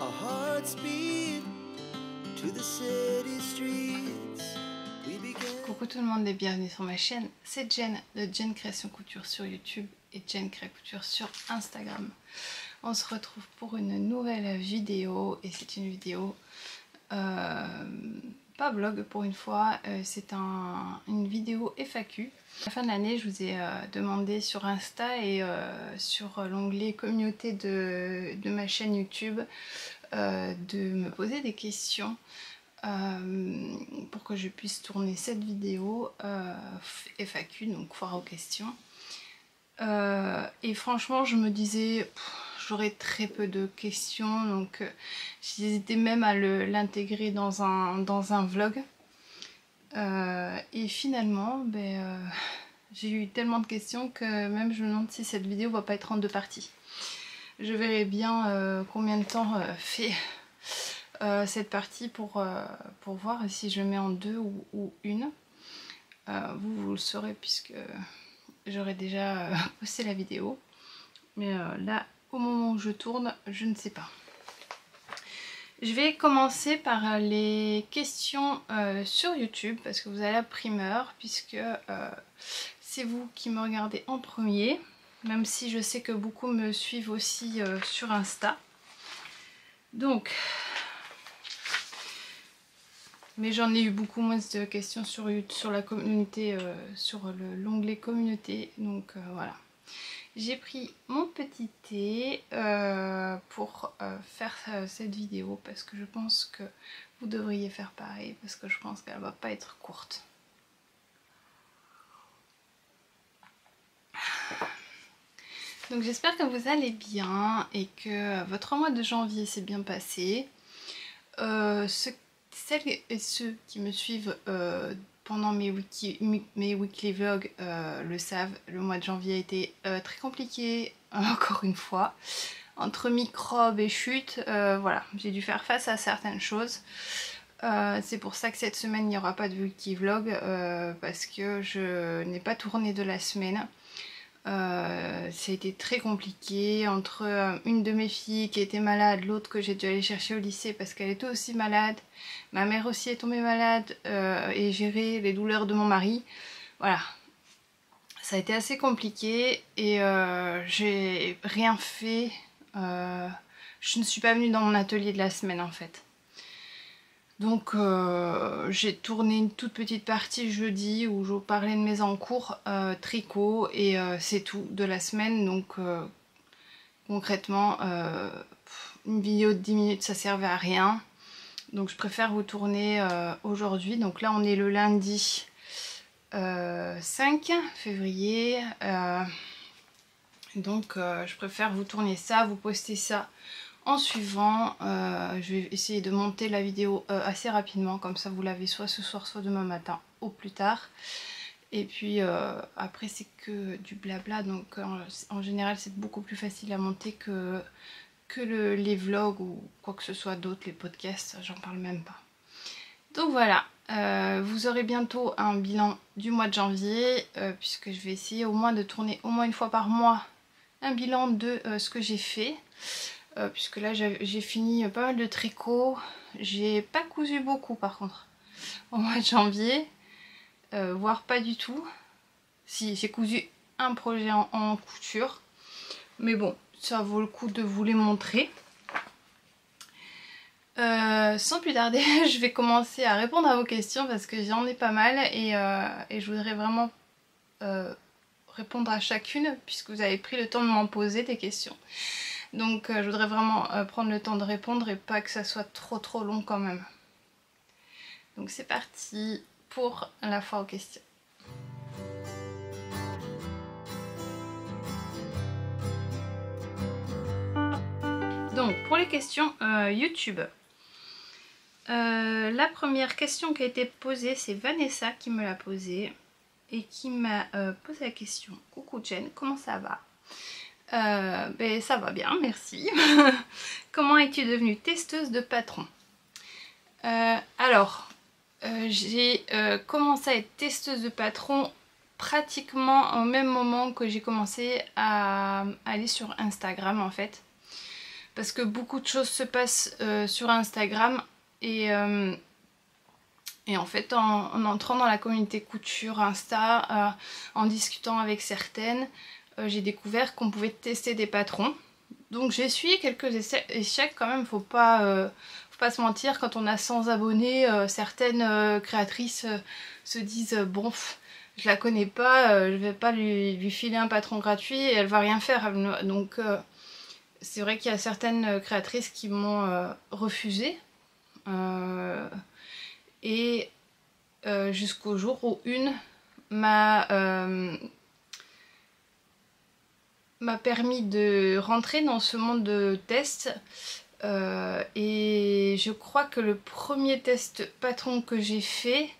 Our hearts beat to the city streets. We began... Coucou tout le monde et bienvenue sur ma chaîne, c'est Jen de Jen Création Couture sur YouTube et Jen Cré Couture sur Instagram. On se retrouve pour une nouvelle vidéo et c'est une vidéo pas vlog pour une fois, c'est une vidéo FAQ. À la fin de l'année, je vous ai demandé sur Insta et sur l'onglet communauté de ma chaîne YouTube de me poser des questions pour que je puisse tourner cette vidéo FAQ, donc foire aux questions. Et franchement, je me disais, j'aurais très peu de questions, donc j'hésitais même à l'intégrer dans un vlog. Et finalement, j'ai eu tellement de questions que même je me demande si cette vidéo va pas être en deux parties. Je verrai bien combien de temps fait cette partie pour voir si je mets en deux ou une. Vous le saurez puisque j'aurai déjà posté la vidéo. Mais là, au moment où je tourne, je ne sais pas. Je vais commencer par les questions sur YouTube parce que vous avez la primeur puisque c'est vous qui me regardez en premier, même si je sais que beaucoup me suivent aussi sur Insta. Donc, mais j'en ai eu beaucoup moins de questions sur la communauté, sur l'onglet communauté, donc voilà. J'ai pris mon petit thé pour faire cette vidéo parce que je pense que vous devriez faire pareil parce que je pense qu'elle va pas être courte. Donc j'espère que vous allez bien et que votre mois de janvier s'est bien passé. Celles et ceux qui me suivent pendant mes weekly vlogs le savent, le mois de janvier a été très compliqué, encore une fois. Entre microbes et chutes, voilà, j'ai dû faire face à certaines choses. C'est pour ça que cette semaine il n'y aura pas de weekly vlog, parce que je n'ai pas tourné de la semaine. Ça a été très compliqué entre une de mes filles qui était malade, l'autre que j'ai dû aller chercher au lycée parce qu'elle était aussi malade, ma mère aussi est tombée malade et gérer les douleurs de mon mari. Voilà, ça a été assez compliqué et j'ai rien fait, je ne suis pas venue dans mon atelier de la semaine en fait. Donc j'ai tourné une toute petite partie jeudi où je vous parlais de mes encours tricot et c'est tout de la semaine. Donc concrètement une vidéo de 10 minutes ça servait à rien. Donc je préfère vous tourner aujourd'hui. Donc là on est le lundi 5 février. Donc je préfère vous tourner ça, vous poster ça en suivant. Je vais essayer de monter la vidéo assez rapidement, comme ça vous l'avez soit ce soir soit demain matin au plus tard. Et puis après c'est que du blabla, donc en général c'est beaucoup plus facile à monter que les vlogs ou quoi que ce soit d'autre, les podcasts, j'en parle même pas. Donc voilà, vous aurez bientôt un bilan du mois de janvier, puisque je vais essayer au moins de tourner au moins une fois par mois un bilan de ce que j'ai fait. Puisque là j'ai fini pas mal de tricot, j'ai pas cousu beaucoup par contre au mois de janvier, voire pas du tout. Si, j'ai cousu un projet en couture, mais bon, ça vaut le coup de vous les montrer. Sans plus tarder, je vais commencer à répondre à vos questions parce que j'en ai pas mal et je voudrais vraiment répondre à chacune puisque vous avez pris le temps de m'en poser des questions. Donc je voudrais vraiment prendre le temps de répondre et pas que ça soit trop long quand même. Donc c'est parti pour la foire aux questions. Donc pour les questions YouTube. La première question qui a été posée, c'est Vanessa qui me l'a posée et qui m'a posé la question. Coucou Jen, comment ça va? Ça va bien, merci. Comment es-tu devenue testeuse de patron? Alors, j'ai commencé à être testeuse de patron pratiquement au même moment que j'ai commencé à aller sur Instagram en fait. parce que beaucoup de choses se passent sur Instagram et en fait en entrant dans la communauté couture Insta, en discutant avec certaines, j'ai découvert qu'on pouvait tester des patrons. Donc j'ai essuyé quelques échecs quand même, faut pas se mentir, quand on a 100 abonnés, certaines créatrices se disent bon, je la connais pas, je vais pas lui filer un patron gratuit et elle va rien faire. Donc c'est vrai qu'il y a certaines créatrices qui m'ont refusé. Et jusqu'au jour où une m'a permis de rentrer dans ce monde de tests. Et je crois que le premier test patron que j'ai fait,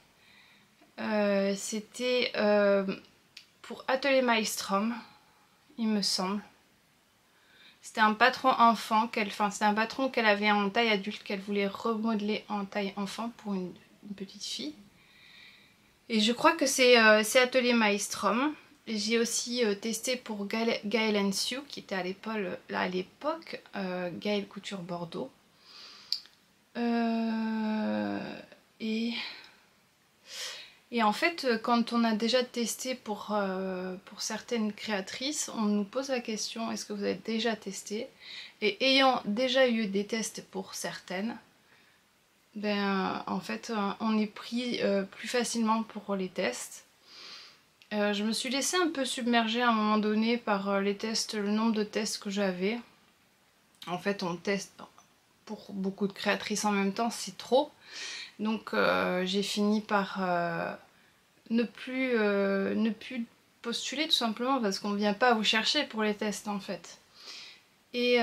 c'était pour Atelier Maelstrom, il me semble. C'était un patron enfant, c'était un patron qu'elle avait en taille adulte, qu'elle voulait remodeler en taille enfant pour une petite fille. Et je crois que c'est Atelier Maelstrom. J'ai aussi testé pour Gaël Sue, qui était à l'époque Gaël Couture Bordeaux. Et en fait, quand on a déjà testé pour certaines créatrices, on nous pose la question, est-ce que vous avez déjà testé? Et ayant déjà eu des tests pour certaines, ben en fait on est pris plus facilement pour les tests. Je me suis laissée un peu submerger à un moment donné par les tests, le nombre de tests que j'avais. En fait on teste pour beaucoup de créatrices en même temps, c'est trop. Donc j'ai fini par ne plus postuler tout simplement parce qu'on ne vient pas vous chercher pour les tests en fait. Et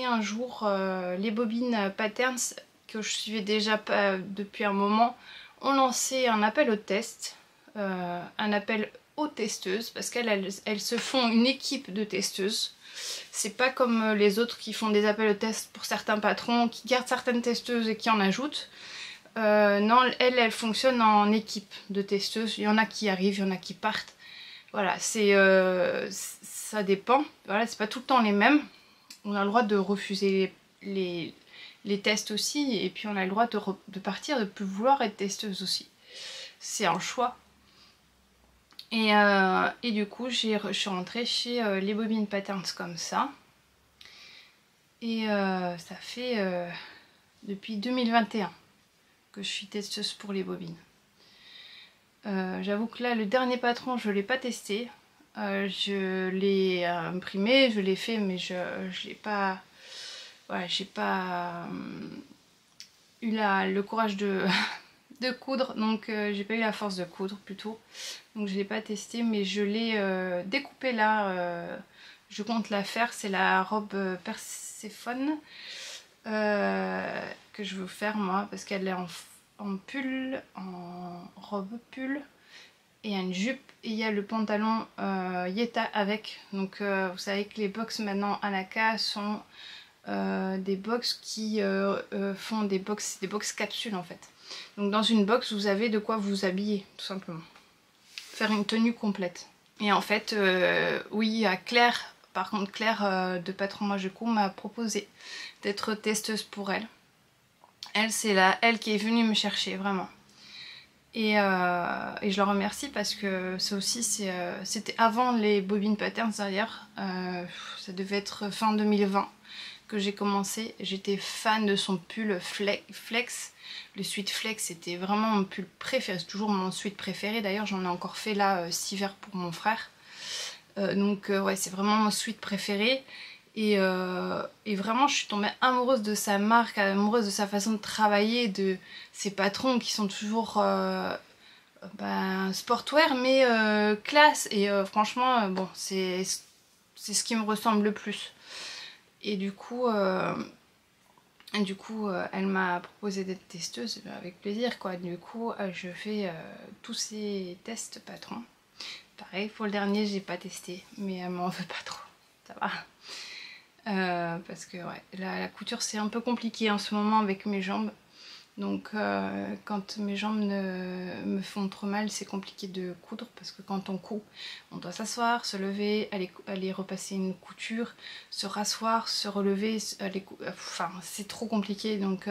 un jour, les bobines Patterns, que je suivais déjà depuis un moment, ont lancé un appel aux tests, un appel aux testeuses, parce qu'elles se font une équipe de testeuses. C'est pas comme les autres qui font des appels aux tests pour certains patrons, qui gardent certaines testeuses et qui en ajoutent. Non, elles fonctionnent en équipe de testeuses. Il y en a qui arrivent, il y en a qui partent. Voilà, ça dépend. Voilà, c'est pas tout le temps les mêmes. On a le droit de refuser les tests aussi, et puis on a le droit de partir, de plus vouloir être testeuse aussi. C'est un choix. Et du coup, je suis rentrée chez les Bobines Patterns comme ça. Et ça fait depuis 2021 que je suis testeuse pour les bobines. J'avoue que là, le dernier patron, je ne l'ai pas testé. Je l'ai imprimé, je l'ai fait, mais je l'ai pas... Ouais, j'ai pas eu le courage de coudre, donc j'ai pas eu la force de coudre plutôt. Donc je l'ai pas testé, mais je l'ai découpé là. Je compte la faire, c'est la robe Perséphone que je veux faire moi, parce qu'elle est en pull, en robe pull, et il y a une jupe et il y a le pantalon Yeta avec. Donc vous savez que les box maintenant Anaka sont des box qui font des box capsules en fait. Donc dans une box vous avez de quoi vous habiller tout simplement, faire une tenue complète. Et en fait oui, à Claire, par contre Claire de Patron Majeko m'a proposé d'être testeuse pour elle. C'est elle qui est venue me chercher vraiment. Et je la remercie parce que ça aussi c'était avant les bobines Patterns d'ailleurs. Ça devait être fin 2020 que j'ai commencé. J'étais fan de son pull Flex. Le sweat Flex, c'était vraiment mon pull préféré. C'est toujours mon sweat préféré. D'ailleurs, j'en ai encore fait là cet hiver pour mon frère. Donc ouais, c'est vraiment mon sweat préféré. Et vraiment, je suis tombée amoureuse de sa marque, amoureuse de sa façon de travailler, de ses patrons qui sont toujours sportwear, mais classe. Et franchement, bon, c'est ce qui me ressemble le plus. Et du coup, elle m'a proposé d'être testeuse, avec plaisir quoi. Du coup, je fais tous ces tests patrons. Pareil, pour le dernier, j'ai pas testé, mais elle m'en veut pas trop. Ça va. Parce que ouais, la couture c'est un peu compliqué en ce moment avec mes jambes. Donc quand mes jambes me font trop mal, c'est compliqué de coudre parce que quand on coud, on doit s'asseoir, se lever, aller repasser une couture, se rasseoir, se relever, enfin c'est trop compliqué. Donc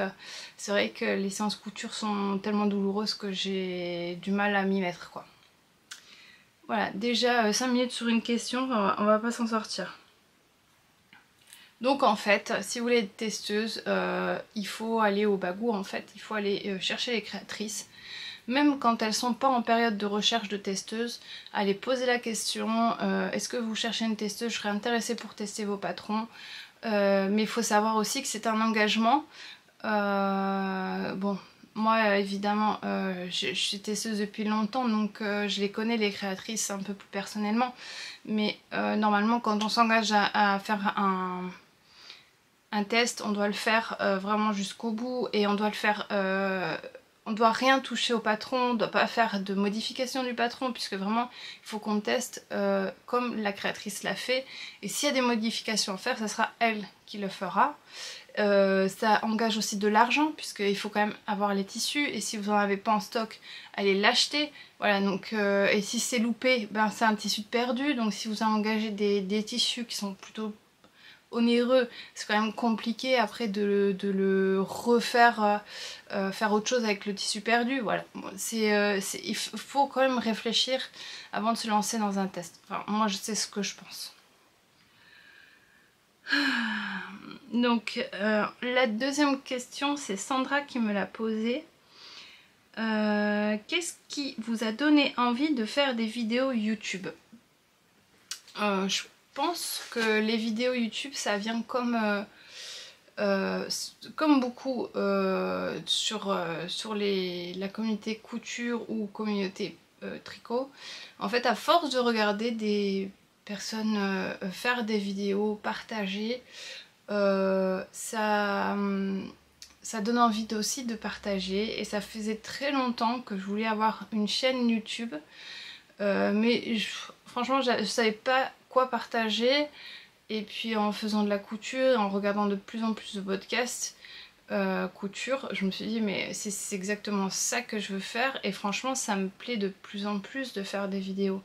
c'est vrai que les séances couture sont tellement douloureuses que j'ai du mal à m'y mettre quoi. Voilà, déjà 5 minutes sur une question, on va pas s'en sortir. Donc en fait, si vous voulez être testeuse, il faut aller au bagou en fait, il faut aller chercher les créatrices. Même quand elles sont pas en période de recherche de testeuse, aller poser la question, est-ce que vous cherchez une testeuse, je serais intéressée pour tester vos patrons. Mais il faut savoir aussi que c'est un engagement. Bon, moi évidemment, je suis testeuse depuis longtemps, donc je les connais les créatrices un peu plus personnellement. Mais normalement quand on s'engage à faire un test, on doit le faire vraiment jusqu'au bout et on doit le faire, on doit rien toucher au patron, on ne doit pas faire de modification du patron puisque vraiment il faut qu'on teste comme la créatrice l'a fait et s'il y a des modifications à faire, ça sera elle qui le fera. Ça engage aussi de l'argent puisqu'il faut quand même avoir les tissus et si vous n'en avez pas en stock, allez l'acheter. Voilà, donc, et si c'est loupé, ben, c'est un tissu de perdu, donc si vous engagez des tissus qui sont plutôt onéreux, c'est quand même compliqué après de le refaire, faire autre chose avec le tissu perdu. Voilà, il faut quand même réfléchir avant de se lancer dans un test. Enfin, moi je sais ce que je pense. Donc la deuxième question, c'est Sandra qui me l'a posée. Qu'est-ce qui vous a donné envie de faire des vidéos YouTube? Je pense que les vidéos YouTube, ça vient comme beaucoup sur la communauté couture ou communauté tricot. En fait, à force de regarder des personnes faire des vidéos, partager, ça donne envie aussi de partager. Et ça faisait très longtemps que je voulais avoir une chaîne YouTube. Mais franchement, je savais pas quoi partager. Et puis en faisant de la couture, en regardant de plus en plus de podcasts couture, je me suis dit mais c'est exactement ça que je veux faire. Et franchement, ça me plaît de plus en plus de faire des vidéos.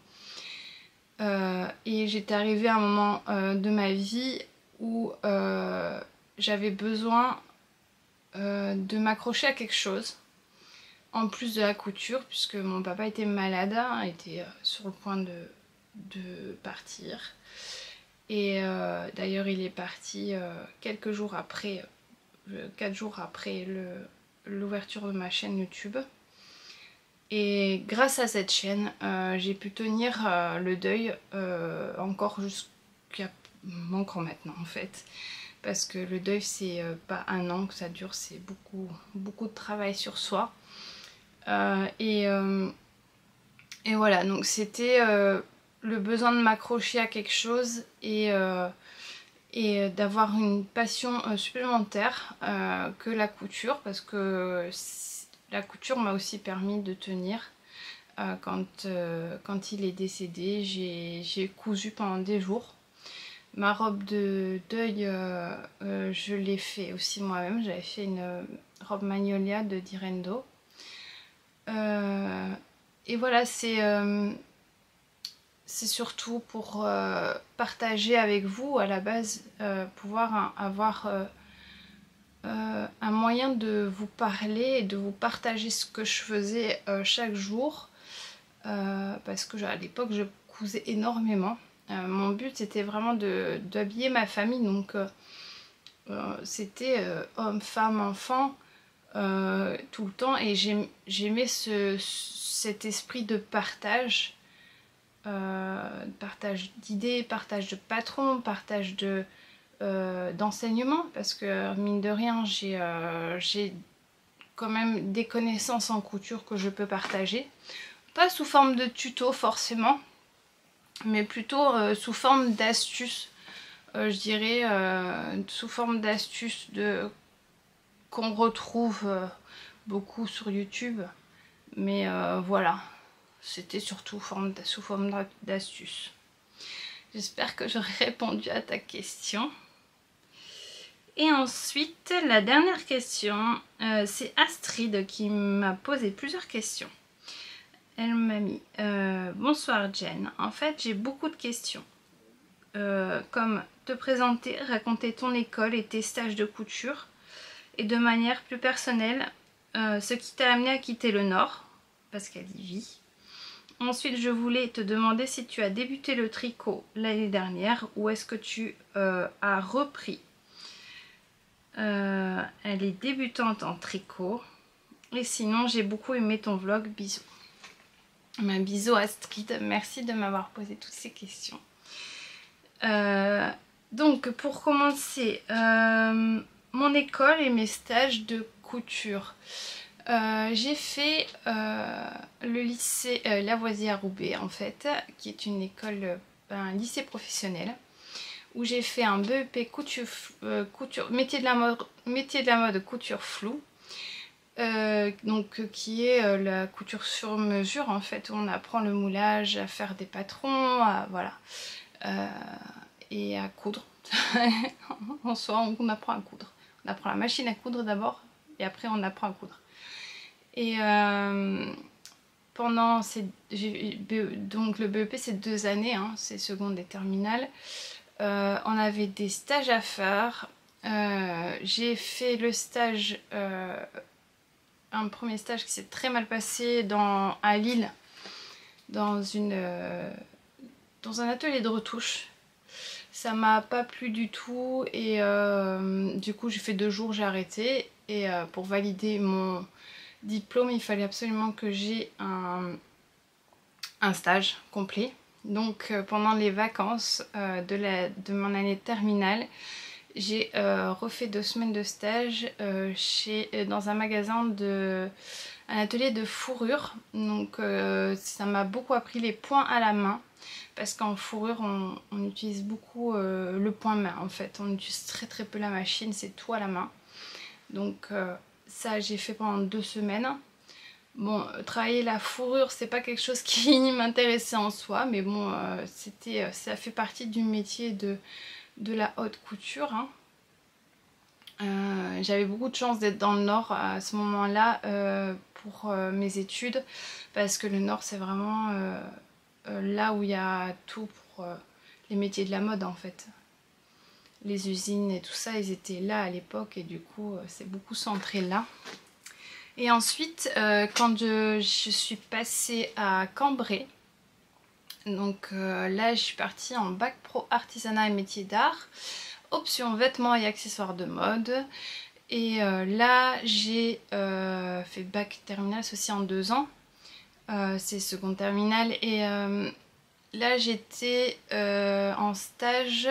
Et j'étais arrivée à un moment de ma vie où j'avais besoin de m'accrocher à quelque chose. En plus de la couture, puisque mon papa était malade, était sur le point de partir. Et d'ailleurs il est parti quelques jours après, 4 jours après l'ouverture de ma chaîne YouTube. Et grâce à cette chaîne, j'ai pu tenir le deuil encore encore maintenant en fait. Parce que le deuil c'est pas un an que ça dure, c'est beaucoup de travail sur soi. Et voilà, donc c'était le besoin de m'accrocher à quelque chose et d'avoir une passion supplémentaire que la couture, parce que la couture m'a aussi permis de tenir. Quand il est décédé, j'ai cousu pendant des jours. Ma robe de deuil, je l'ai fait aussi moi-même. J'avais fait une robe Magnolia de Direndo. Et voilà, c'est surtout pour partager avec vous à la base, pouvoir avoir un moyen de vous parler et de vous partager ce que je faisais chaque jour, parce que à l'époque je cousais énormément. Mon but c'était vraiment d'habiller ma famille, donc c'était homme, femme, enfant tout le temps, et j'aimais cet esprit de partage. Partage d'idées, partage de patrons, partage d'enseignement, parce que mine de rien j'ai quand même des connaissances en couture que je peux partager, pas sous forme de tuto forcément, mais plutôt sous forme d'astuces, je dirais sous forme d'astuces qu'on retrouve beaucoup sur YouTube, mais voilà. C'était surtout sous forme d'astuces. J'espère que j'aurai répondu à ta question. Et ensuite, la dernière question, c'est Astrid qui m'a posé plusieurs questions. Elle m'a mis bonsoir Jen, en fait j'ai beaucoup de questions. Comme te présenter, raconter ton école et tes stages de couture, et de manière plus personnelle, ce qui t'a amené à quitter le Nord, parce qu'elle y vit. Ensuite, je voulais te demander si tu as débuté le tricot l'année dernière ou est-ce que tu as repris. Elle est débutante en tricot. Et sinon, j'ai beaucoup aimé ton vlog. Bisous. Un bisou Astrid. Merci de m'avoir posé toutes ces questions. Donc, pour commencer, mon école et mes stages de couture. J'ai fait le lycée Lavoisier à Roubaix en fait, qui est une école, un lycée professionnel, où j'ai fait un BEP couture, métier de la mode couture floue, donc qui est la couture sur mesure en fait, où on apprend le moulage, à faire des patrons, voilà, et à coudre. En soi, on apprend à coudre. On apprend la machine à coudre d'abord, et après on apprend à coudre. Et pendant donc le BEP c'est 2 années, hein, c'est seconde et terminale. On avait des stages à faire. J'ai fait le stage, un premier stage qui s'est très mal passé à Lille, dans un atelier de retouche. Ça m'a pas plu du tout et du coup j'ai fait 2 jours, j'ai arrêté. Et pour valider mon diplôme, il fallait absolument que j'ai un stage complet. Donc pendant les vacances de mon année terminale, j'ai refait 2 semaines de stage dans un magasin un atelier de fourrure. Donc ça m'a beaucoup appris les points à la main, parce qu'en fourrure on utilise beaucoup le point main en fait. On utilise très très peu la machine, c'est tout à la main. Donc ça j'ai fait pendant 2 semaines. Bon, travailler la fourrure c'est pas quelque chose qui m'intéressait en soi, mais bon ça fait partie du métier de la haute couture, hein. J'avais beaucoup de chance d'être dans le Nord à ce moment là pour mes études, parce que le Nord c'est vraiment là où il y a tout pour les métiers de la mode en fait. Les usines et tout ça, ils étaient là à l'époque et du coup c'est beaucoup centré là. Et ensuite quand je suis passée à Cambrai, donc là je suis partie en bac pro artisanat et métiers d'art, option vêtements et accessoires de mode. Et là j'ai fait bac terminal, ceci en 2 ans, c'est seconde terminale. Et là j'étais en stage,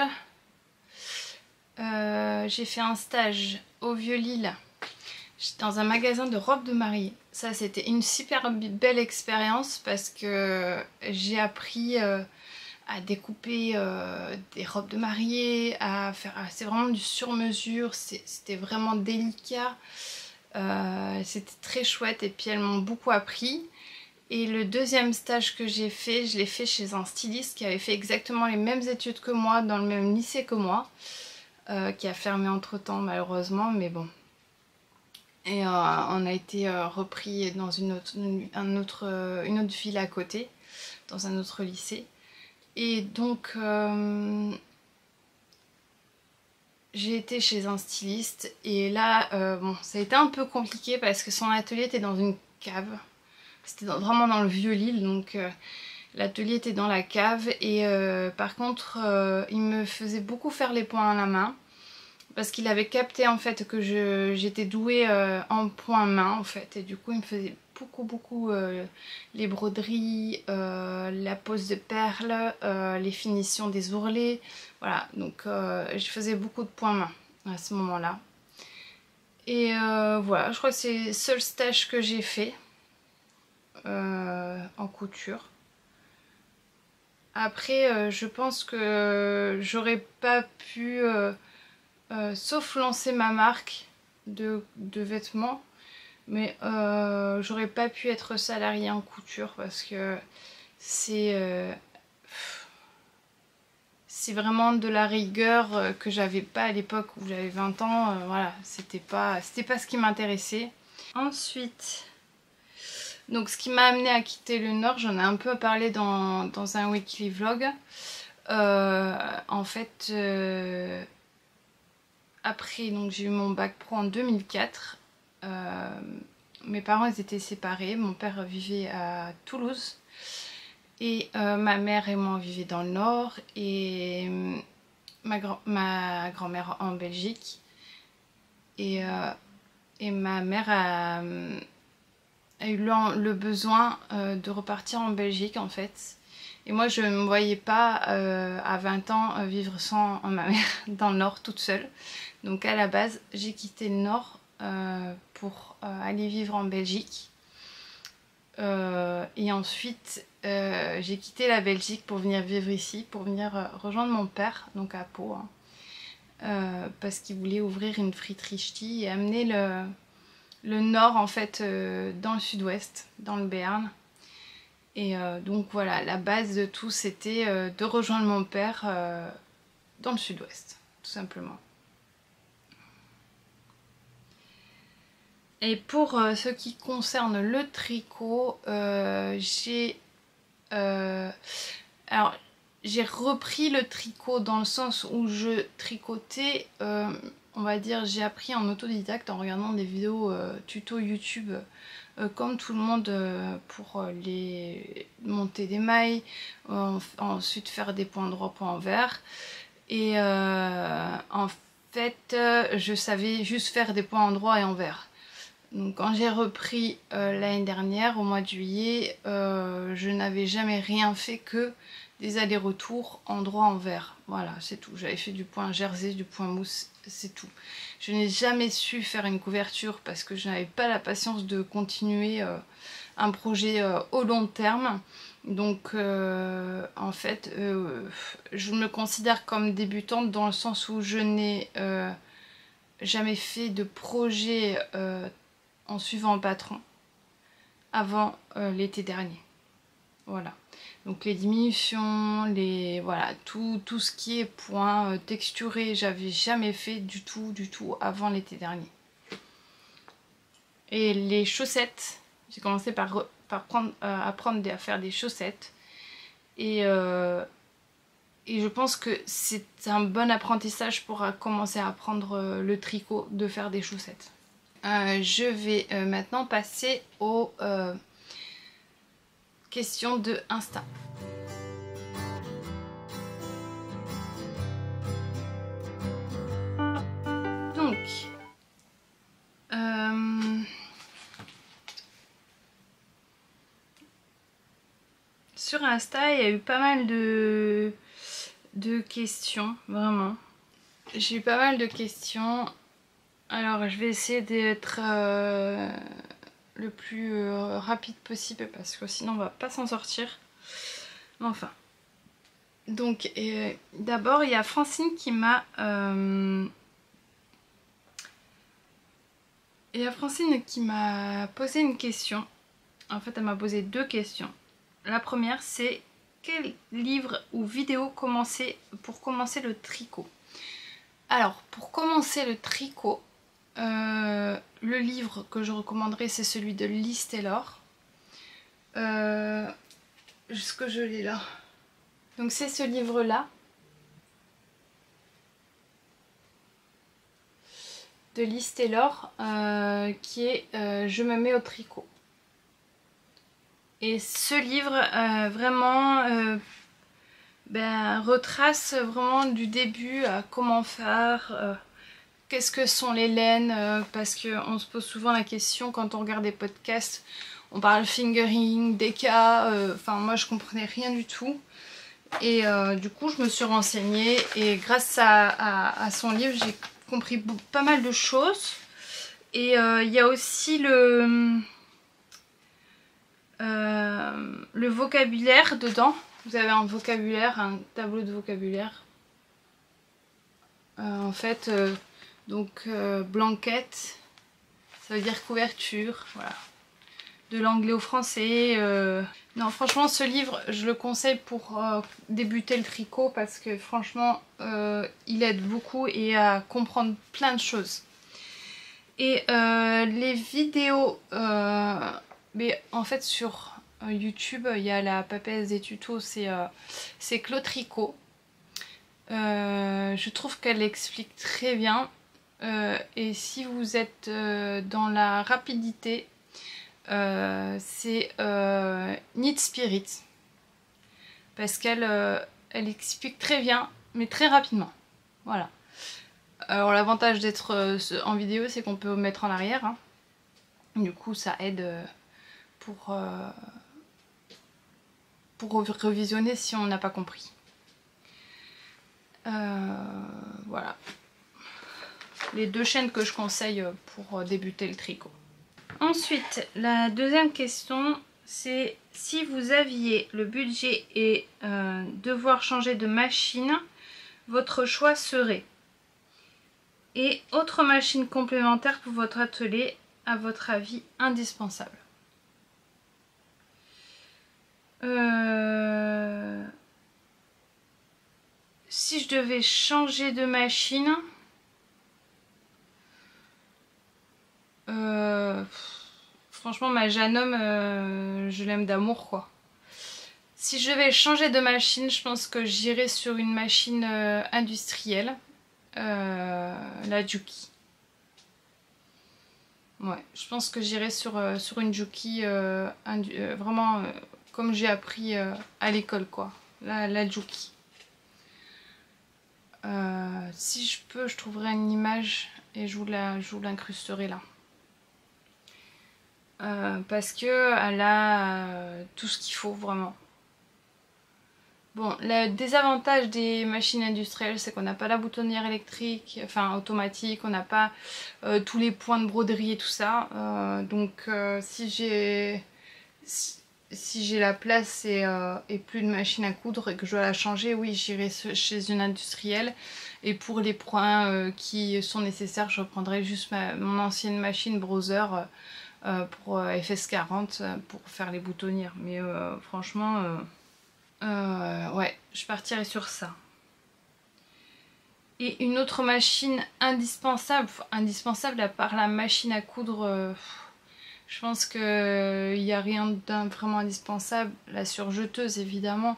j'ai fait un stage au Vieux-Lille dans un magasin de robes de mariée. Ça c'était une super belle expérience parce que j'ai appris à découper des robes de mariée, à faire, c'est vraiment du sur-mesure, c'était vraiment délicat, c'était très chouette et puis elles m'ont beaucoup appris. Et le deuxième stage que j'ai fait, je l'ai fait chez un styliste qui avait fait exactement les mêmes études que moi, dans le même lycée que moi, qui a fermé entre temps malheureusement, mais bon. Et on a été repris dans une autre ville à côté, dans un autre lycée. Et donc j'ai été chez un styliste et là bon, ça a été un peu compliqué parce que son atelier était dans une cave. C'était vraiment dans le Vieux-Lille, donc l'atelier était dans la cave. Et par contre il me faisait beaucoup faire les points à la main, parce qu'il avait capté en fait que j'étais douée en point main en fait, et du coup il me faisait beaucoup les broderies, la pose de perles, les finitions des ourlets, voilà. Donc je faisais beaucoup de point main à ce moment là. Et voilà, je crois que c'est le seul stage que j'ai fait en couture. Après je pense que j'aurais pas pu sauf lancer ma marque de vêtements, mais j'aurais pas pu être salariée en couture parce que c'est c'est vraiment de la rigueur que j'avais pas à l'époque où j'avais 20 ans. Voilà, c'était pas ce qui m'intéressait. Ensuite, donc ce qui m'a amené à quitter le Nord, j'en ai un peu parlé dans un weekly vlog. En fait, après, donc j'ai eu mon bac pro en 2004. Mes parents ils étaient séparés. Mon père vivait à Toulouse et ma mère et moi on vivait dans le Nord et ma grand-mère en Belgique. Et ma mère a eu le besoin de repartir en Belgique en fait. Et moi je ne me voyais pas à 20 ans vivre sans ma mère dans le Nord toute seule. Donc à la base j'ai quitté le Nord pour aller vivre en Belgique. Et ensuite j'ai quitté la Belgique pour venir vivre ici, pour venir rejoindre mon père, donc à Pau. Hein. Parce qu'il voulait ouvrir une friterie ch'ti et amener le Nord en fait dans le sud-ouest, dans le Béarn. Et donc voilà, la base de tout c'était de rejoindre mon père dans le sud-ouest, tout simplement. Et pour ce qui concerne le tricot, j'ai repris le tricot dans le sens où je tricotais, on va dire, j'ai appris en autodidacte en regardant des vidéos tuto YouTube comme tout le monde pour les monter des mailles, ensuite faire des points droits, points envers. Et en fait, je savais juste faire des points endroits et envers. Donc quand j'ai repris l'année dernière, au mois de juillet, je n'avais jamais rien fait que des allers-retours endroit envers. Voilà, c'est tout. J'avais fait du point jersey, du point mousse, c'est tout. Je n'ai jamais su faire une couverture parce que je n'avais pas la patience de continuer un projet au long terme. Donc en fait, je me considère comme débutante dans le sens où je n'ai jamais fait de projet en suivant un patron avant l'été dernier. Voilà. Donc les diminutions, voilà, tout ce qui est point texturé, j'avais jamais fait du tout avant l'été dernier. Et les chaussettes, j'ai commencé par apprendre à faire des chaussettes. Et je pense que c'est un bon apprentissage pour commencer à apprendre le tricot, de faire des chaussettes. Je vais maintenant passer aux questions de Insta. Donc, sur Insta, il y a eu pas mal de questions, vraiment. J'ai eu pas mal de questions. Alors, je vais essayer d'être le plus rapide possible parce que sinon on va pas s'en sortir. Enfin. Donc, d'abord, il y a Francine qui m'a... posé une question. En fait, elle m'a posé deux questions. La première, c'est quel livre ou vidéo pour commencer le tricot? Alors, pour commencer le tricot, le livre que je recommanderais, c'est celui de Liz Taylor. Est-ce que je l'ai là? Donc c'est ce livre-là. De Liz Taylor, qui est Je me mets au tricot. Et ce livre, vraiment, retrace vraiment du début à comment faire... Qu'est-ce que sont les laines, parce qu'on se pose souvent la question quand on regarde des podcasts, on parle fingering, déca, enfin moi je comprenais rien du tout. Et du coup je me suis renseignée et grâce à son livre j'ai compris pas mal de choses. Et il y a aussi le vocabulaire dedans. Vous avez un vocabulaire, un tableau de vocabulaire. En fait... Donc blanquette, ça veut dire couverture, voilà. De l'anglais au français, Non, franchement, ce livre, je le conseille pour débuter le tricot parce que franchement, il aide beaucoup et à comprendre plein de choses. Et les vidéos, mais en fait sur YouTube, il y a la papesse des tutos, c'est Claude Tricot. Je trouve qu'elle explique très bien. Et si vous êtes dans la rapidité, c'est Knit Spirit. Parce qu'elle elle explique très bien, mais très rapidement. Voilà. Alors l'avantage d'être en vidéo, c'est qu'on peut mettre en arrière. Hein. Du coup, ça aide pour revisionner si on n'a pas compris. Voilà. Les deux chaînes que je conseille pour débuter le tricot. Ensuite, la deuxième question, c'est si vous aviez le budget et devoir changer de machine, votre choix serait. Et autre machine complémentaire pour votre atelier, à votre avis, indispensable. Si je devais changer de machine, franchement ma Janome, je l'aime d'amour quoi. Si je devais changer de machine, je pense que j'irais sur une machine industrielle, la Juki. Ouais, je pense que j'irais sur une Juki vraiment comme j'ai appris à l'école quoi, la Juki. Si je peux, je trouverai une image et je vous l'incrusterai là. Parce que elle a tout ce qu'il faut vraiment. Bon, le désavantage des machines industrielles, c'est qu'on n'a pas la boutonnière électrique, enfin automatique, on n'a pas tous les points de broderie et tout ça. Donc si j'ai la place et plus de machine à coudre et que je dois la changer, oui, j'irai chez une industrielle. Et pour les points qui sont nécessaires, je reprendrai juste mon ancienne machine browser pour FS40 pour faire les boutonnières. Mais franchement, ouais, je partirai sur ça. Et une autre machine indispensable à part la machine à coudre, je pense qu'il n'y a rien d'un vraiment indispensable. La surjeteuse évidemment,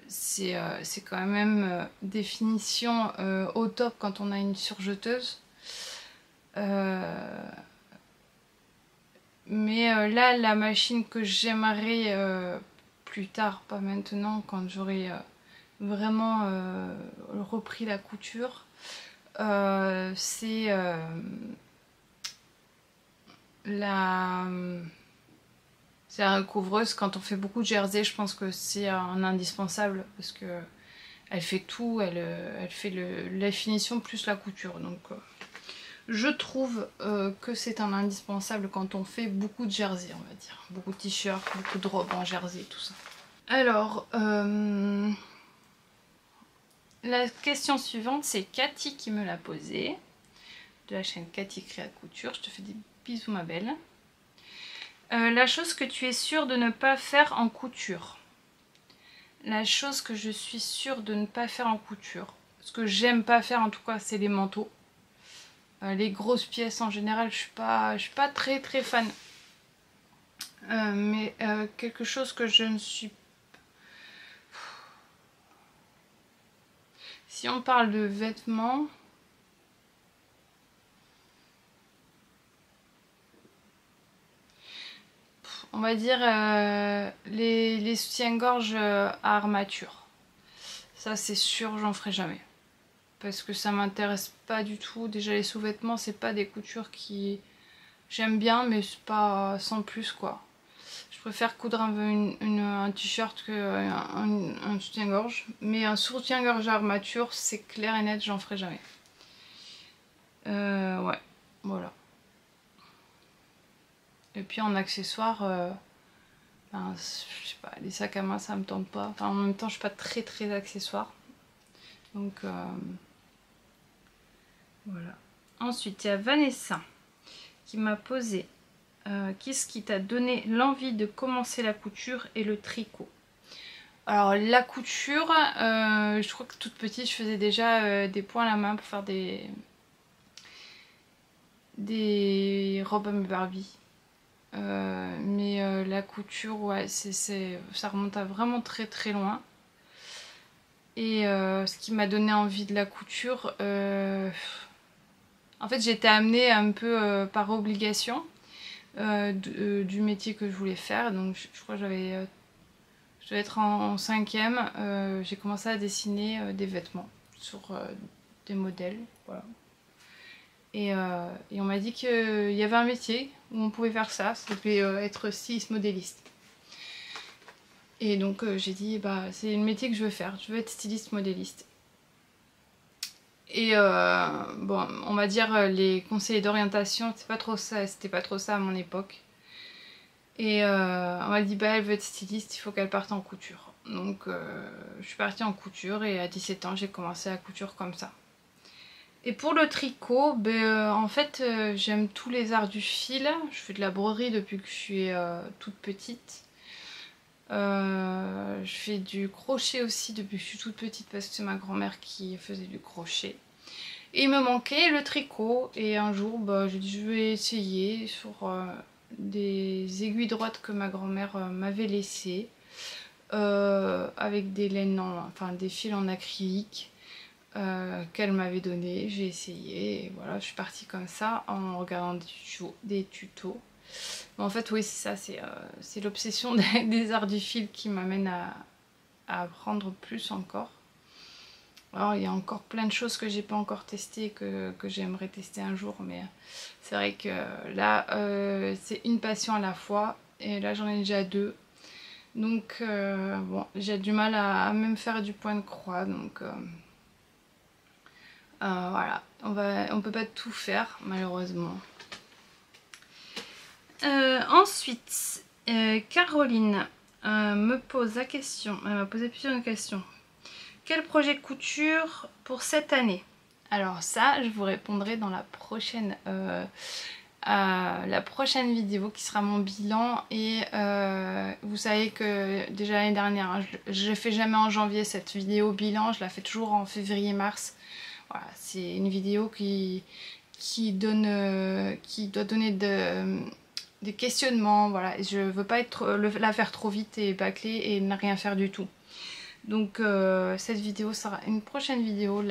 c'est quand même définition au top quand on a une surjeteuse. Mais là, la machine que j'aimerais plus tard, pas maintenant, quand j'aurai vraiment repris la couture, c'est la recouvreuse. Quand on fait beaucoup de jersey, je pense que c'est un indispensable parce que elle fait tout, elle fait la finition plus la couture. Donc je trouve que c'est un indispensable quand on fait beaucoup de jersey, on va dire. Beaucoup de t-shirts, beaucoup de robes en jersey, tout ça. Alors, la question suivante, c'est Cathy qui me l'a posée. De la chaîne Cathy Créa Couture. Je te fais des bisous ma belle. La chose que tu es sûre de ne pas faire en couture. La chose que je suis sûre de ne pas faire en couture. Ce que j'aime pas faire en tout cas, c'est les manteaux. Les grosses pièces en général, je suis pas très fan. Mais quelque chose que je ne suis pas. Si on parle de vêtements, on va dire les soutiens-gorge à armature. Ça c'est sûr, j'en ferai jamais. Parce que ça m'intéresse pas du tout. Déjà les sous-vêtements, c'est pas des coutures qui j'aime bien, mais c'est pas sans plus quoi. Je préfère coudre un t-shirt qu'un soutien-gorge. Mais un soutien-gorge à armature, c'est clair et net, j'en ferai jamais. Ouais, voilà. Et puis en accessoire, ben, je sais pas, les sacs à main ça me tente pas. Enfin, en même temps, je suis pas très accessoire. Donc voilà. Ensuite, il y a Vanessa qui m'a posé Qu'est-ce qui t'a donné l'envie de commencer la couture et le tricot? Alors la couture, je crois que toute petite je faisais déjà des points à la main pour faire des robes à mes Barbie. Mais la couture, ouais, ça remonte à vraiment très très loin. Et ce qui m'a donné envie de la couture, en fait j'ai été amenée un peu par obligation du métier que je voulais faire. Donc je crois que je devais être en 5e, j'ai commencé à dessiner des vêtements sur des modèles, voilà. Et on m'a dit qu'il y avait un métier où on pouvait faire ça, c'était être styliste modéliste. Et donc j'ai dit, bah c'est le métier que je veux faire, je veux être styliste modéliste. Et bon, on va dire les conseillers d'orientation, c'était pas trop ça à mon époque. Et on m'a dit, bah elle veut être styliste, il faut qu'elle parte en couture. Donc je suis partie en couture et à 17 ans j'ai commencé la couture comme ça. Et pour le tricot, en fait j'aime tous les arts du fil. Je fais de la broderie depuis que je suis toute petite. Je fais du crochet aussi depuis que je suis toute petite parce que c'est ma grand-mère qui faisait du crochet. Et il me manquait le tricot et un jour j'ai dit je vais essayer sur des aiguilles droites que ma grand-mère m'avait laissées avec des laines, enfin des fils en acrylique. Qu'elle m'avait donné, j'ai essayé et voilà, je suis partie comme ça en regardant des tutos. Mais en fait oui c'est ça, c'est l'obsession des arts du fil qui m'amène à apprendre plus encore. Alors il y a encore plein de choses que j'ai pas encore testées que j'aimerais tester un jour, mais c'est vrai que là c'est une passion à la fois et là j'en ai déjà 2. Donc bon, j'ai du mal à même faire du point de croix, donc voilà, on peut pas tout faire malheureusement. Ensuite, Caroline me pose la question, elle m'a posé plusieurs questions. Quel projet couture pour cette année? Alors ça, je vous répondrai dans la prochaine vidéo qui sera mon bilan. Et vous savez que déjà l'année dernière, hein, je ne fais jamais en janvier cette vidéo bilan, je la fais toujours en février-mars. Voilà, c'est une vidéo qui doit donner des questionnements. Voilà, je ne veux pas la faire trop vite et bâcler et ne rien faire du tout. Donc cette vidéo sera une prochaine vidéo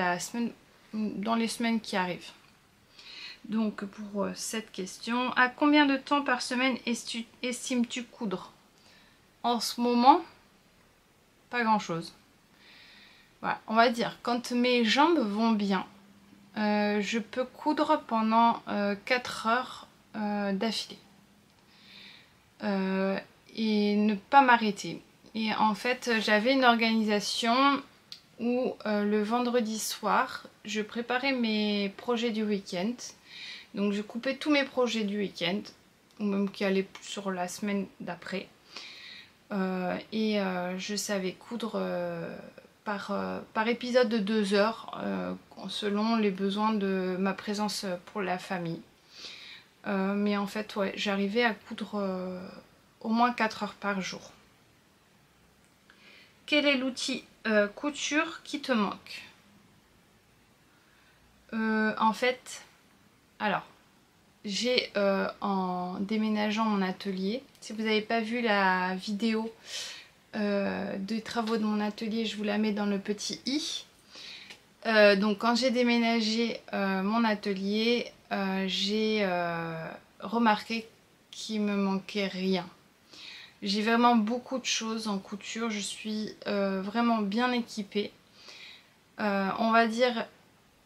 dans les semaines qui arrivent. Donc pour cette question, à combien de temps par semaine estimes-tu coudre? En ce moment, pas grand chose. Voilà, on va dire, quand mes jambes vont bien, je peux coudre pendant 4 heures d'affilée. Et ne pas m'arrêter. Et en fait, j'avais une organisation où le vendredi soir, je préparais mes projets du week-end. Donc je coupais tous mes projets du week-end, ou même qui allaient sur la semaine d'après. Et je savais coudre par épisode de 2 heures, selon les besoins de ma présence pour la famille. Mais en fait, ouais, j'arrivais à coudre au moins 4 heures par jour. Quel est l'outil couture qui te manque? En fait, alors, j'ai en déménageant mon atelier, si vous n'avez pas vu la vidéo des travaux de mon atelier, je vous la mets dans le petit i. Donc quand j'ai déménagé mon atelier, j'ai remarqué qu'il me manquait rien. J'ai vraiment beaucoup de choses en couture, je suis vraiment bien équipée. On va dire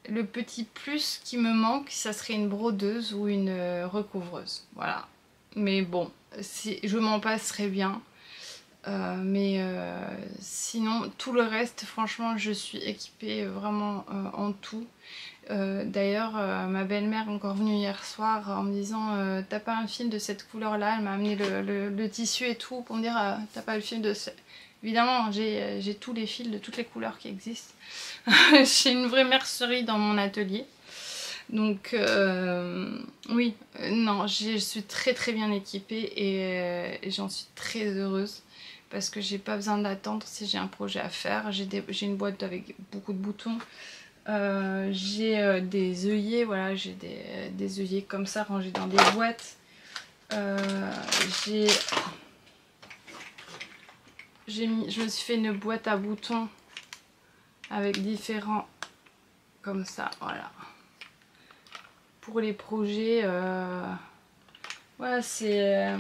le petit plus qui me manque, ça serait une brodeuse ou une recouvreuse. Voilà. Mais bon, je m'en passerais bien. Mais sinon, tout le reste, franchement, je suis équipée vraiment en tout. D'ailleurs, ma belle-mère est encore venue hier soir en me disant t'as pas un fil de cette couleur là, elle m'a amené le tissu et tout pour me dire t'as pas le fil de ce... Évidemment j'ai tous les fils de toutes les couleurs qui existent. J'ai une vraie mercerie dans mon atelier. Donc oui, non, je suis très très bien équipée et j'en suis très heureuse parce que j'ai pas besoin d'attendre si j'ai un projet à faire. J'ai une boîte avec beaucoup de boutons. J'ai des œillets, voilà, j'ai des œillets comme ça rangés dans des boîtes. Je me suis fait une boîte à boutons avec différents comme ça, voilà. Pour les projets, voilà, c'est...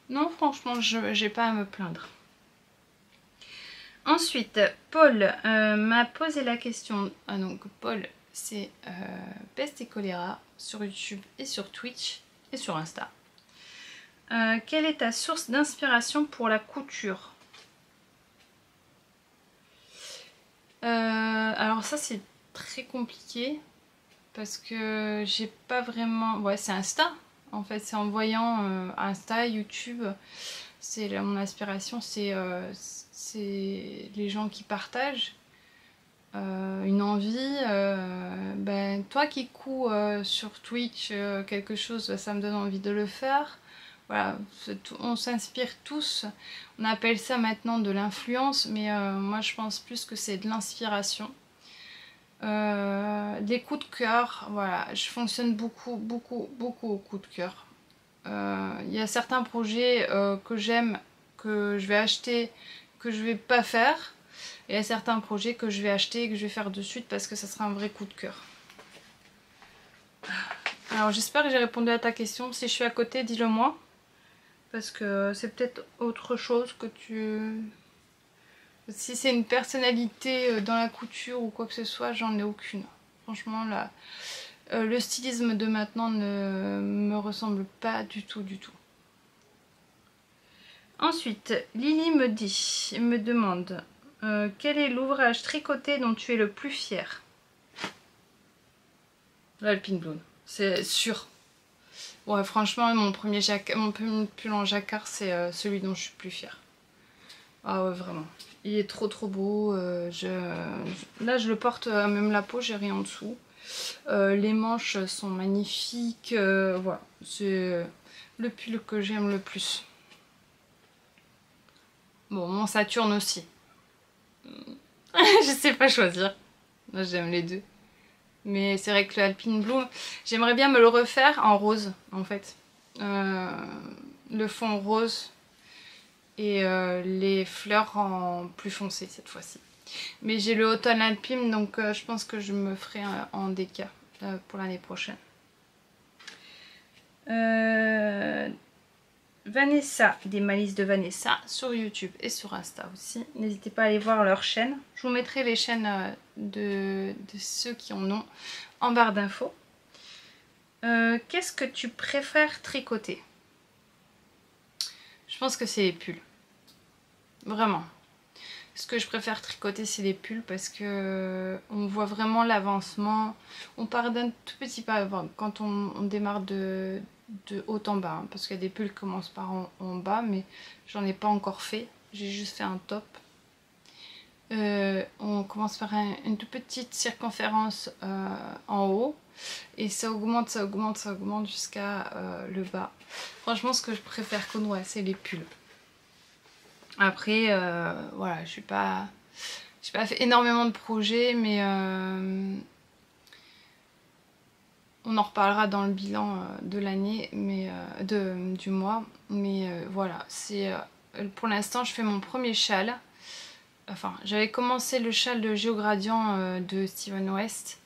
non, franchement, j'ai pas à me plaindre. Ensuite, Paul m'a posé la question. Ah, donc, Paul, c'est Peste et Choléra sur YouTube et sur Twitch et sur Insta. Quelle est ta source d'inspiration pour la couture? Alors ça c'est très compliqué parce que j'ai pas vraiment... Ouais, c'est Insta en fait, c'est en voyant Insta, YouTube, c'est mon inspiration, c'est les gens qui partagent une envie. Ben, toi qui couds sur Twitch quelque chose, ça me donne envie de le faire. Voilà, on s'inspire tous. On appelle ça maintenant de l'influence, mais moi je pense plus que c'est de l'inspiration. Des coups de cœur, voilà, je fonctionne beaucoup au coup de cœur. Il y a certains projets que j'aime, que je vais acheter, que je vais pas faire. Et il y a certains projets que je vais acheter et que je vais faire de suite parce que ça sera un vrai coup de cœur. Alors j'espère que j'ai répondu à ta question. Si je suis à côté, dis-le moi. Parce que c'est peut-être autre chose que tu... Si c'est une personnalité dans la couture ou quoi que ce soit, j'en ai aucune. Franchement, là, le stylisme de maintenant ne me ressemble pas du tout. Ensuite, Lily me demande quel est l'ouvrage tricoté dont tu es le plus fier? L'Alpine Bloom, c'est sûr. Ouais, franchement, mon pull en jacquard, c'est celui dont je suis plus fière. Ah ouais, vraiment. Il est trop beau. Là, je le porte à même la peau, j'ai rien en dessous. Les manches sont magnifiques. Voilà, c'est le pull que j'aime le plus. Bon, mon Saturne aussi. Je sais pas choisir. J'aime les deux. Mais c'est vrai que le Alpine Bloom, j'aimerais bien me le refaire en rose, en fait. Le fond rose et les fleurs en plus foncé cette fois-ci. Mais j'ai le Automne Alpine, donc je pense que je me ferai en déca pour l'année prochaine. Vanessa, des Malices de Vanessa, sur YouTube et sur Insta aussi. N'hésitez pas à aller voir leur chaîne. Je vous mettrai les chaînes de ceux qui en ont en barre d'infos. Qu'est-ce que tu préfères tricoter? Je pense que c'est les pulls. Vraiment. Ce que je préfère tricoter, c'est les pulls parce que on voit vraiment l'avancement. On part d'un tout petit pas quand on démarre de haut en bas. Hein, parce qu'il y a des pulls qui commencent par en bas, mais j'en ai pas encore fait. J'ai juste fait un top. On commence par une toute petite circonférence en haut. Et ça augmente jusqu'à le bas. Franchement, ce que je préfère qu'on voit, c'est les pulls. Après, voilà, j'ai pas fait énormément de projets, mais on en reparlera dans le bilan de l'année, mais du mois. Mais voilà, c'est pour l'instant, je fais mon premier châle. Enfin, j'avais commencé le châle de Géogradient de Steven West.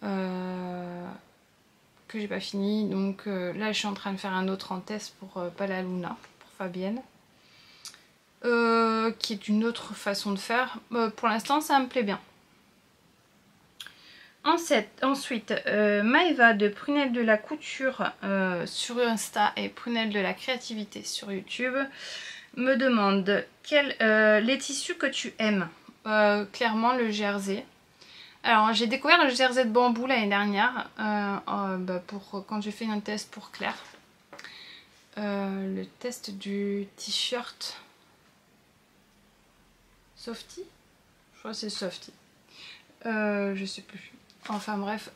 Que j'ai pas fini, donc là je suis en train de faire un autre en test pour Palaluna, pour Fabienne, qui est une autre façon de faire. Pour l'instant ça me plaît bien. Ensuite, Maëva de Prunelle de la Couture sur Insta et Prunelle de la Créativité sur YouTube me demande les tissus que tu aimes. Clairement le jersey. Alors j'ai découvert le jersey de bambou l'année dernière quand j'ai fait un test pour Claire. Le test du t-shirt Softy. Je crois que c'est Softy. Je sais plus. Enfin bref,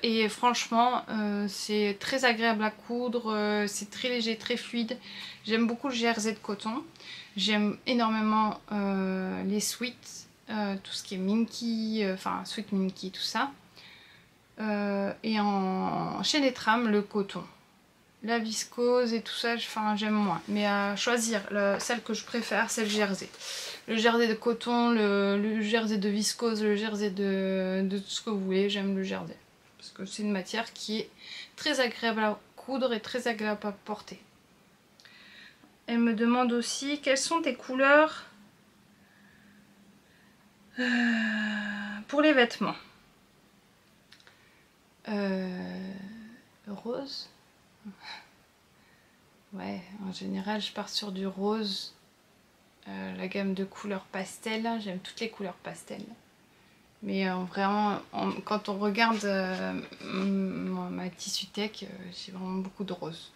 et franchement c'est très agréable à coudre, c'est très léger, très fluide. J'aime beaucoup le jersey de coton. J'aime énormément les sweats, tout ce qui est minky, enfin sweat minky, tout ça. Et chez les trames, le coton. La viscose et tout ça, j'aime moins. Mais à choisir, celle que je préfère, c'est le jersey. Le jersey de coton, le jersey de viscose, le jersey de tout ce que vous voulez, j'aime le jersey. Parce que c'est une matière qui est très agréable à coudre et très agréable à porter. Elle me demande aussi quelles sont tes couleurs pour les vêtements. Rose. Ouais, en général je pars sur du rose. La gamme de couleurs pastel, j'aime toutes les couleurs pastel. Mais vraiment, quand on regarde ma tissu tech, j'ai vraiment beaucoup de rose.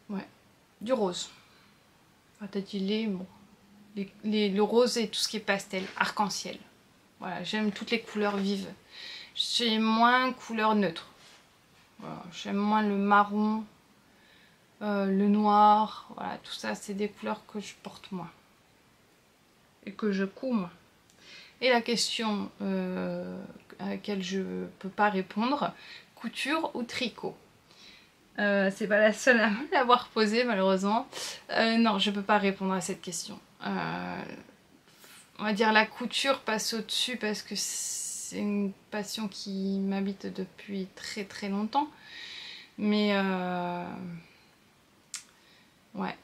Ouais, du rose. Enfin, t'as dit bon. Le rose et tout ce qui est pastel, arc-en-ciel. Voilà, j'aime toutes les couleurs vives. J'ai moins couleur neutre. Voilà, j'aime moins le marron, le noir. Voilà, tout ça, c'est des couleurs que je porte moins. Et que je couds moins. Et la question à laquelle je ne peux pas répondre, couture ou tricot? C'est pas la seule à me l'avoir posée malheureusement. Non, je peux pas répondre à cette question. On va dire la couture passe au-dessus parce que c'est une passion qui m'habite depuis très très longtemps. Mais ouais.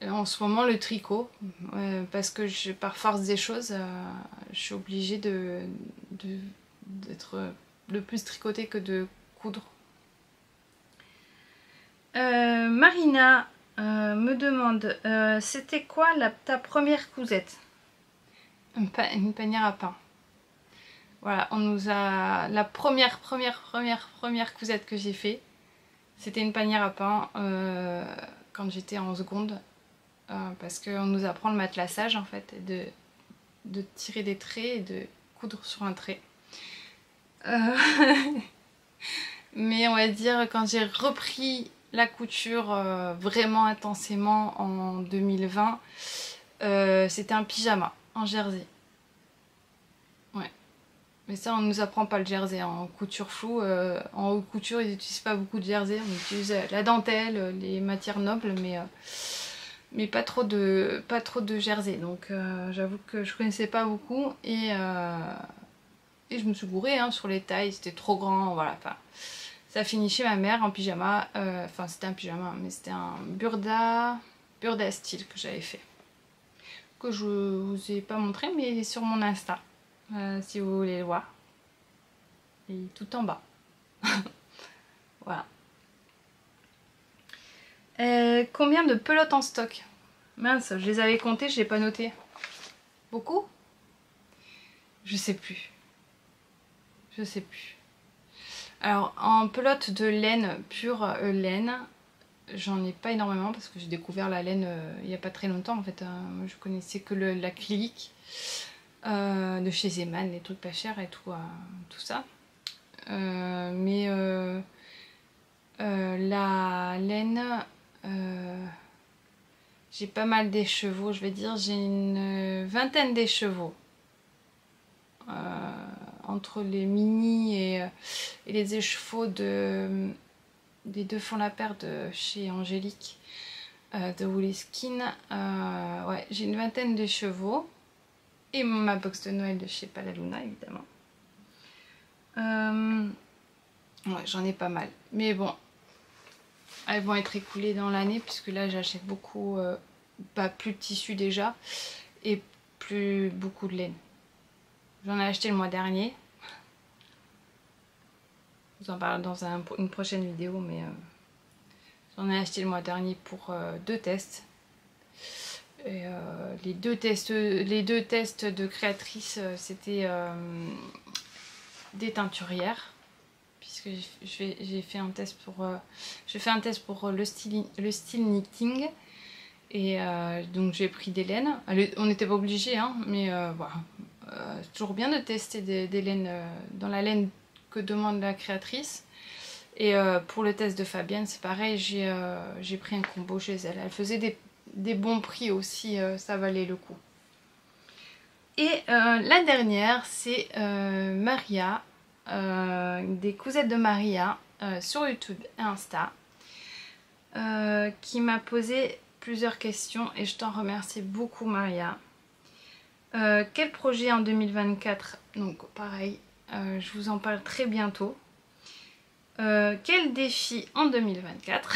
En ce moment le tricot, parce que par force des choses, je suis obligée d'être le plus tricotée que de coudre. Marina me demande, c'était quoi ta première cousette? Une panière à pain. Voilà, on nous a... La première cousette que j'ai fait, c'était une panière à pain quand j'étais en seconde. Parce qu'on nous apprend le matelassage en fait, de tirer des traits et de coudre sur un trait. Mais on va dire quand j'ai repris la couture vraiment intensément en 2020, c'était un pyjama en jersey. Ouais. Mais ça on nous apprend pas le jersey en couture floue. En haute couture ils n'utilisent pas beaucoup de jersey, on utilise la dentelle, les matières nobles, mais pas trop de jersey. Donc j'avoue que je connaissais pas beaucoup et je me suis gourée sur les tailles, c'était trop grand, voilà. Enfin, ça finit chez ma mère en pyjama, enfin c'était un pyjama, mais c'était un burda style que j'avais fait. Que je vous ai pas montré, mais il est sur mon Insta, si vous voulez le voir. Il est tout en bas. Voilà. Combien de pelotes en stock? Mince, je les avais comptées, je n'ai pas noté. Beaucoup? Je sais plus. Je sais plus. Alors, en pelote de laine, pure laine, j'en ai pas énormément parce que j'ai découvert la laine il n'y a pas très longtemps en fait. Moi, je connaissais que l'acrylique de chez Zeman, les trucs pas chers et tout ça. Mais la laine, j'ai pas mal d'écheveaux, je vais dire, j'ai une vingtaine d'écheveaux. Entre les mini et les écheveaux des deux fonds la paire de chez Angélique de Woolly Skin. Ouais, j'ai une vingtaine d'écheveaux. Et ma box de Noël de chez Palaluna, évidemment. Ouais, j'en ai pas mal. Mais bon, elles vont être écoulées dans l'année, puisque là, j'achète beaucoup, plus de tissu déjà, et plus beaucoup de laine. J'en ai acheté le mois dernier. Je vous en parle dans une prochaine vidéo, mais j'en ai acheté le mois dernier pour 2 tests. Et, les deux tests de créatrice, c'était des teinturières, puisque j'ai fait un test pour le style knitting. Et donc j'ai pris des laines. On n'était pas obligé, hein, mais voilà. C'est toujours bien de tester des laines dans la laine que demande la créatrice. Et pour le test de Fabienne, c'est pareil, j'ai pris un combo chez elle. Elle faisait des bons prix aussi, ça valait le coup. Et la dernière, c'est Maria, des cousettes de Maria, sur YouTube et Insta, qui m'a posé plusieurs questions et je t'en remercie beaucoup, Maria. Quel projet en 2024? Donc pareil, je vous en parle très bientôt. Quel défi en 2024?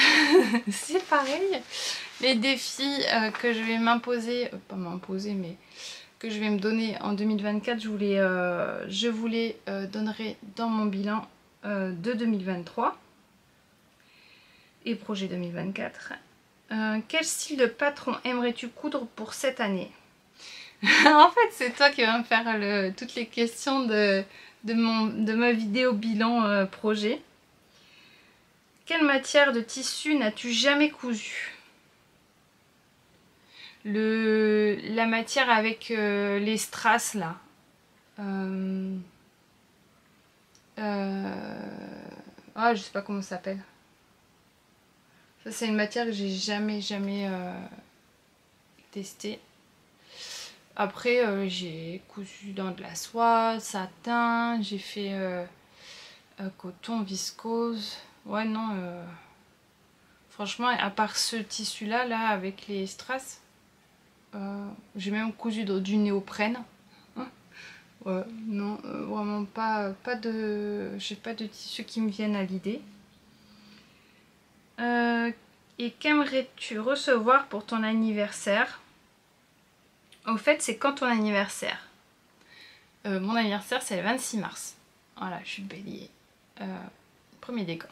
C'est pareil. Les défis que je vais m'imposer, pas m'imposer, mais que je vais me donner en 2024, je vous les donnerai dans mon bilan de 2023 et projet 2024. Quel style de patron aimerais-tu coudre pour cette année? En fait, c'est toi qui vas me faire toutes les questions de ma vidéo bilan projet. Quelle matière de tissu n'as-tu jamais cousu? La matière avec les strass là. Ah, je sais pas comment ça s'appelle. Ça, c'est une matière que j'ai jamais testée. Après, j'ai cousu dans de la soie, satin, j'ai fait coton, viscose. Ouais, non. Franchement, à part ce tissu-là, là, avec les strass, j'ai même cousu du néoprène. Ouais, non, vraiment pas de... J'ai pas de tissu qui me viennent à l'idée. Et qu'aimerais-tu recevoir pour ton anniversaire? Au fait, c'est quand ton anniversaire? Mon anniversaire, c'est le 26 mars. Voilà, je suis bélier. Premier décan.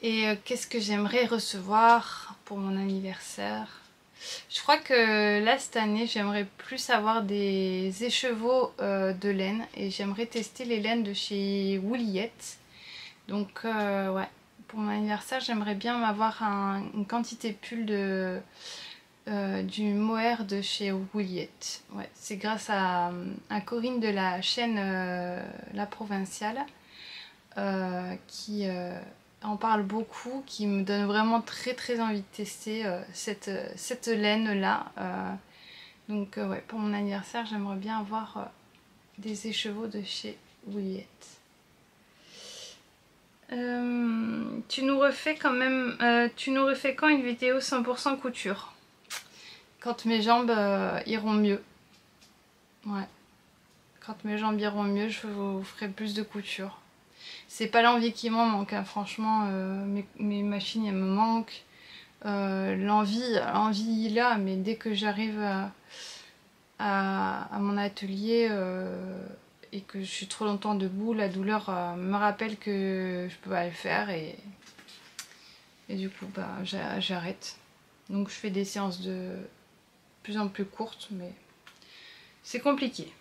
Et qu'est-ce que j'aimerais recevoir pour mon anniversaire? Je crois que là, cette année, j'aimerais plus avoir des écheveaux de laine. Et j'aimerais tester les laines de chez Wooliette. Donc, ouais, pour mon anniversaire, j'aimerais bien m'avoir une quantité pull du mohair de chez Wooliette. Ouais, c'est grâce à Corinne de la chaîne La Provinciale qui en parle beaucoup, qui me donne vraiment très envie de tester cette laine là. Donc ouais, pour mon anniversaire, j'aimerais bien avoir des écheveaux de chez Wooliette. Tu nous refais quand une vidéo 100% couture? Quand mes jambes iront mieux. Ouais. Quand mes jambes iront mieux, je vous ferai plus de couture. C'est pas l'envie qui m'en manque, hein. Franchement, mes machines, elles me manquent. L'envie est là, mais dès que j'arrive à mon atelier et que je suis trop longtemps debout, la douleur me rappelle que je peux pas le faire et du coup, bah, j'arrête. Donc je fais des séances de plus en plus courtes, mais c'est compliqué.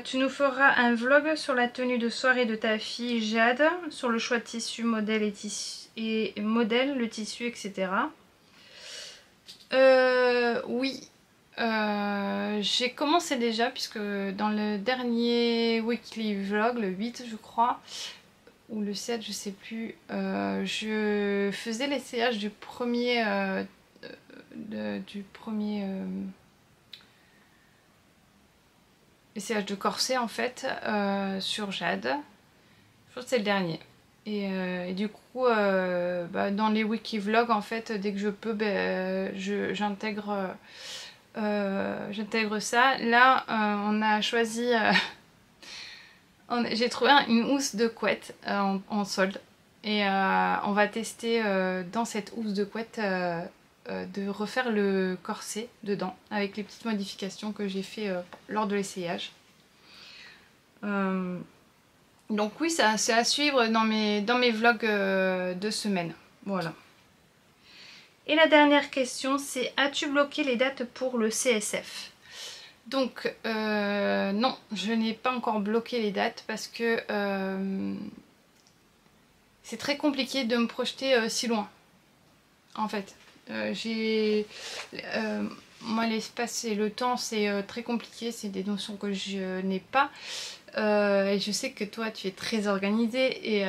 Tu nous feras un vlog sur la tenue de soirée de ta fille Jade, sur le choix de tissu, modèle le tissu, etc. Oui, j'ai commencé déjà, puisque dans le dernier weekly vlog, le 8 je crois, ou le 7, je sais plus, je faisais l'essayage du premier essayage de corset en fait sur Jade. Je pense que c'est le dernier. Et du coup, dans les wiki vlogs en fait, dès que je peux, j'intègre ça. Là, on a choisi... j'ai trouvé une housse de couette en solde. Et on va tester dans cette housse de couette de refaire le corset dedans avec les petites modifications que j'ai fait lors de l'essayage. Donc oui, c'est à suivre dans mes vlogs de semaine. Voilà. Et la dernière question, c'est: as-tu bloqué les dates pour le CSF? Donc non, je n'ai pas encore bloqué les dates parce que c'est très compliqué de me projeter si loin. En fait, moi l'espace et le temps c'est très compliqué, c'est des notions que je n'ai pas. Et je sais que toi tu es très organisée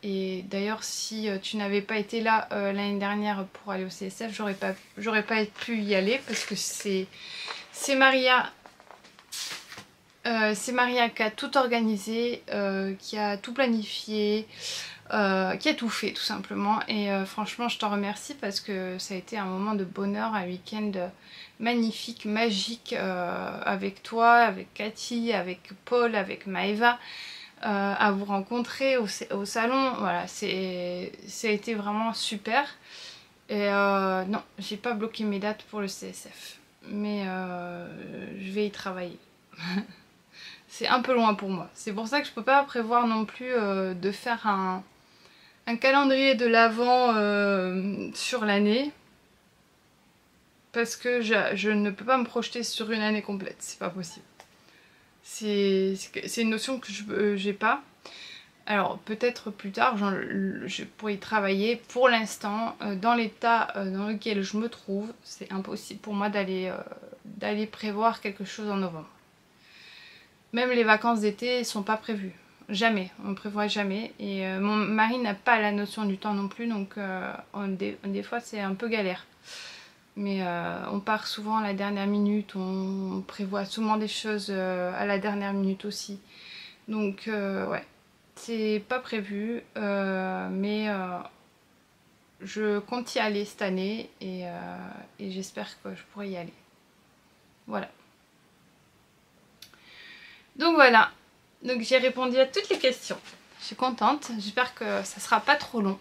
et d'ailleurs si tu n'avais pas été là l'année dernière pour aller au CSF, j'aurais pas pu y aller parce que c'est Maria. C'est Maria qui a tout organisé, qui a tout planifié, qui a tout fait tout simplement. Et franchement je t'en remercie parce que ça a été un moment de bonheur, un week-end magnifique, magique avec toi, avec Cathy, avec Paul, avec Maëva, à vous rencontrer au salon. Voilà, ça a été vraiment super. Et non, j'ai pas bloqué mes dates pour le CSF, mais je vais y travailler. C'est un peu loin pour moi. C'est pour ça que je peux pas prévoir non plus de faire un calendrier de l'Avent sur l'année. Parce que je ne peux pas me projeter sur une année complète. C'est pas possible. C'est une notion que j'ai pas. Alors peut-être plus tard, je pourrais y travailler. Pour l'instant, dans l'état dans lequel je me trouve, c'est impossible pour moi d'aller prévoir quelque chose en novembre. Même les vacances d'été ne sont pas prévues. Jamais, on ne prévoit jamais. Et mon mari n'a pas la notion du temps non plus, donc des fois c'est un peu galère. Mais on part souvent à la dernière minute, on prévoit souvent des choses à la dernière minute aussi. Donc ouais, c'est pas prévu, mais je compte y aller cette année et j'espère que je pourrai y aller. Voilà. Donc voilà, donc j'ai répondu à toutes les questions. Je suis contente, j'espère que ça sera pas trop long.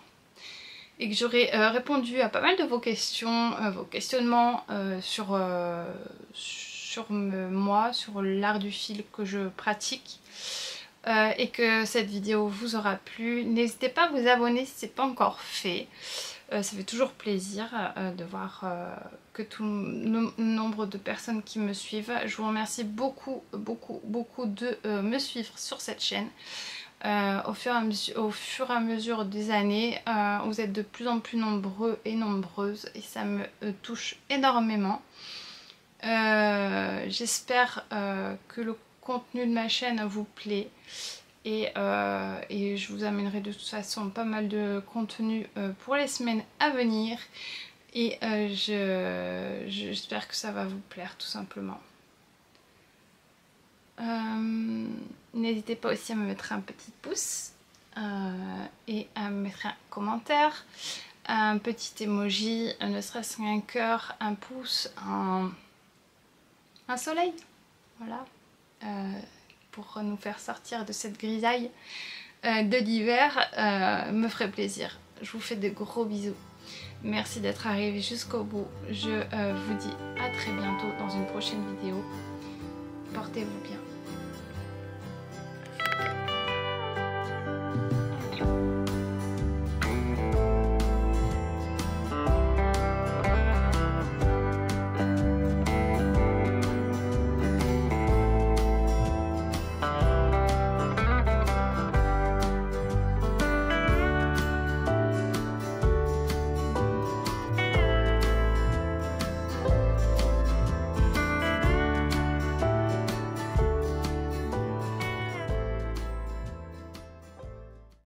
Et que j'aurai répondu à pas mal de vos questions, vos questionnements sur moi, sur l'art du fil que je pratique. Et que cette vidéo vous aura plu. N'hésitez pas à vous abonner si ce n'est pas encore fait. Ça fait toujours plaisir de voir que tout le nombre de personnes qui me suivent. Je vous remercie beaucoup, beaucoup, beaucoup de me suivre sur cette chaîne. Au fur et à mesure des années, vous êtes de plus en plus nombreux et nombreuses et ça me touche énormément. J'espère que le contenu de ma chaîne vous plaît et je vous amènerai de toute façon pas mal de contenu pour les semaines à venir et j'espère que ça va vous plaire tout simplement. N'hésitez pas aussi à me mettre un petit pouce et à me mettre un commentaire, un petit emoji, ne serait-ce qu'un cœur, un pouce, un soleil, voilà, pour nous faire sortir de cette grisaille de l'hiver, me ferait plaisir. Je vous fais de gros bisous. Merci d'être arrivé jusqu'au bout. Je vous dis à très bientôt dans une prochaine vidéo. Portez-vous bien.